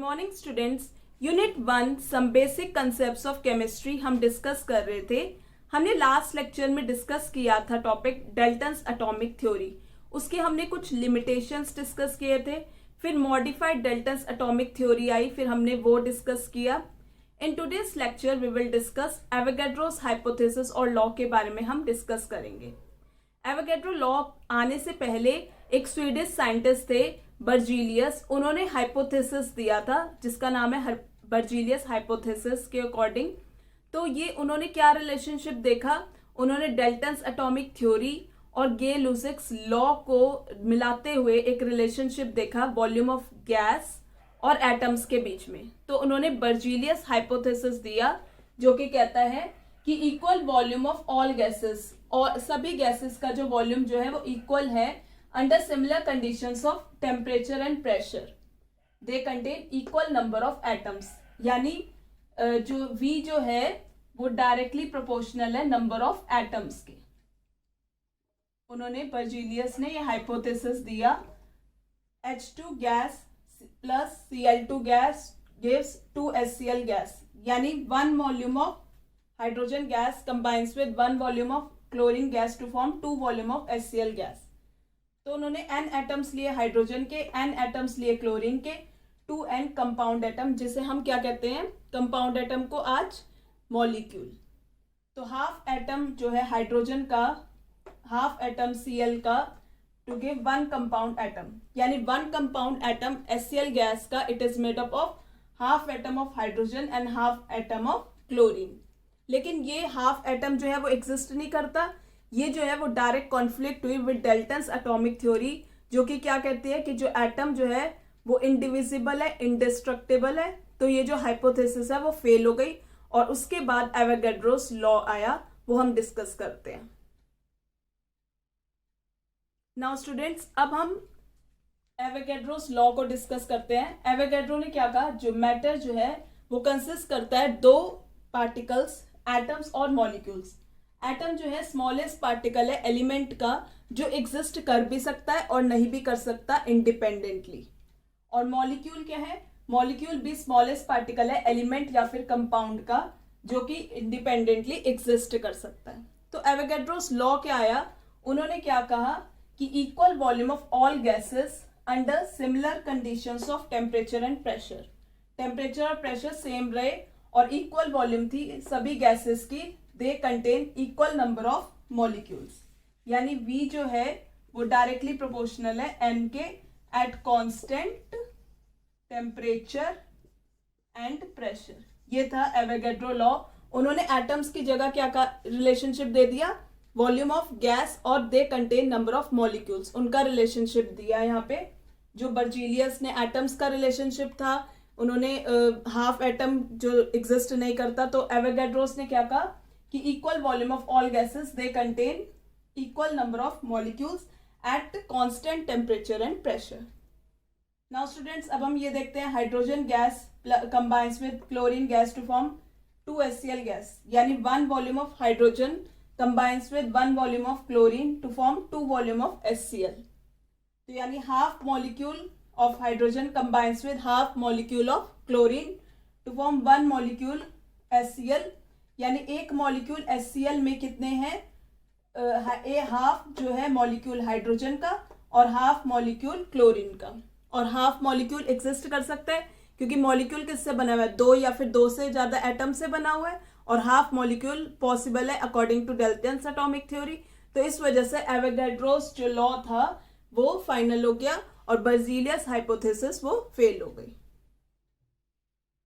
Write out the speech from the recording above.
Morning students. Unit 1 some basic concepts of chemistry हम discuss कर रहे थे। हमने लास्ट लेक्चर में डिस्कस किया था टॉपिक डाल्टन्स एटॉमिक थ्योरी। उसके हमने कुछ लिमिटेशंस डिस्कस किए थे, फिर मॉडिफाइड डाल्टन्स एटॉमिक थ्योरी आई, फिर हमने वो डिस्कस किया। In today's lecture we will discuss Avogadro's hypothesis और लॉ के बारे में हम डिस्कस करेंगे। एवोगैड्रो लॉ आने से पहले एक स्वीडिश साइंटिस्ट थे बर्जीलियस। उन्होंने हाइपोथेसिस दिया था जिसका नाम है बर्जीलियस हाइपोथेसिस के अकॉर्डिंग। तो ये उन्होंने क्या रिलेशनशिप देखा, उन्होंने डाल्टन्स एटॉमिक थ्योरी और गे-लुसिक्स लॉ को मिलाते हुए एक रिलेशनशिप देखा वॉल्यूम ऑफ गैस और एटम्स के बीच में। तो उन्होंने बर्जीलियस हाइपोथेसिस दिया जो कि कहता है कि equal volume of all gases, और सभी गैसेस का जो वॉल्यूम जो है वो इक्वल है under similar conditions of temperature and pressure, they contain equal number of atoms. यानी जो V जो है वो डायरेक्टली प्रोपोर्शनल है नंबर ऑफ एटम्स के। उन्होंने बर्जीलियस ने ये हाइपोथेसिस दिया H2 gas plus Cl2 gas gives 2 HCl gas, यानी 1 volume of hydrogen gas combines with 1 volume of chlorine gas to form 2 volume of HCl gas. तो उन्होंने n atoms लिए hydrogen के, n एटम्स लिए chlorine के, 2n compound atom, जिसे हम क्या कहते हैं कंपाउंड एटम को आज मॉलिक्यूल। तो हाफ एटम जो है हाइड्रोजन का, हाफ एटम Cl का टू गिव 1 कंपाउंड एटम, यानी 1 कंपाउंड एटम HCl गैस का it is made up of half atom of hydrogen and half atom of chlorine. लेकिन ये हाफ एटम जो है वो एग्जिस्ट नहीं करता। ये जो है वो डायरेक्ट कॉन्फ्लिक्ट हुई विद डाल्टन्स एटॉमिक थ्योरी, जो कि क्या कहती है कि जो एटम जो है वो इंडिविजिबल है, इंडिस्ट्रक्टिबल है। तो ये जो हाइपोथेसिस है वो फेल हो गई और उसके बाद एवोगैड्रोस लॉ आया, वो हम डिस्कस करते हैं। नाउ स्टूडेंट्स, अब हम एवोगैड्रोस लॉ को डिस्कस करते हैं। एवोगैड्रो ने क्या कहा, जो मैटर जो है वो कंसिस्ट करता है 2 पार्टिकल्स, एटम्स और मॉलिक्यूल्स। एटम जो है स्मॉलेस्ट पार्टिकल है एलिमेंट का, जो एग्जिस्ट कर भी सकता है और नहीं भी कर सकता इंडिपेंडेंटली। और मॉलिक्यूल क्या है, मॉलिक्यूल भी स्मॉलेस्ट पार्टिकल है एलिमेंट या फिर कंपाउंड का, जो कि इंडिपेंडेंटली एग्जिस्ट कर सकता है। तो एवोगैड्रोस लॉ क्या आया, उन्होंने क्या कहा कि equal volume of all gases under similar conditions of temperature and pressure. Temperature और प्रेशर सेम रहे और इक्वल वॉल्यूम थी सभी गैसेस की, दे contain equal number of molecules. यानी V जो है वो डायरेक्टली प्रोपोर्शनल है N के eight constant temperature and pressure. ये था एवोगैड्रो लॉ। उन्होंने एटम्स की जगह क्या का रिलेशनशिप दे दिया, वॉल्यूम ऑफ गैस, और they contain number of molecules, उनका रिलेशनशिप दिया यहाँ पे। जो बर्जीलियस ने एटम्स का रिलेशनशिप था, उन्होंने हाफ एटम जो एग्जिस्ट नहीं करता। तो एवोगैड्रोस ने क्या कहा कि equal volume of all gases they contain equal number of molecules at constant temperature and pressure. Now students, अब हम ये देखते हैं hydrogen gas combines with chlorine gas to form 2 HCl gas, यानी 1 volume of hydrogen combines with 1 volume of chlorine to form 2 volume of HCl। तो यानी half molecule of hydrogen combines with half molecule of chlorine to form 1 molecule HCl, यानी एक molecule HCl में कितने हैं, half जो है मॉलिक्यूल हाइड्रोजन का और हाफ मॉलिक्यूल क्लोरीन का। और हाफ मॉलिक्यूल एग्जिस्ट कर सकता है क्योंकि मॉलिक्यूल किससे बना हुआ है, 2 या फिर 2 से ज्यादा एटम से बना हुआ है, और हाफ मॉलिक्यूल पॉसिबल है according to Dalton's atomic theory. तो इस वजह से एवोगैड्रोस जो लॉ था वो फाइनल हो गया और बर्जीलियस हाइपोथेसिस वो फेल हो गई।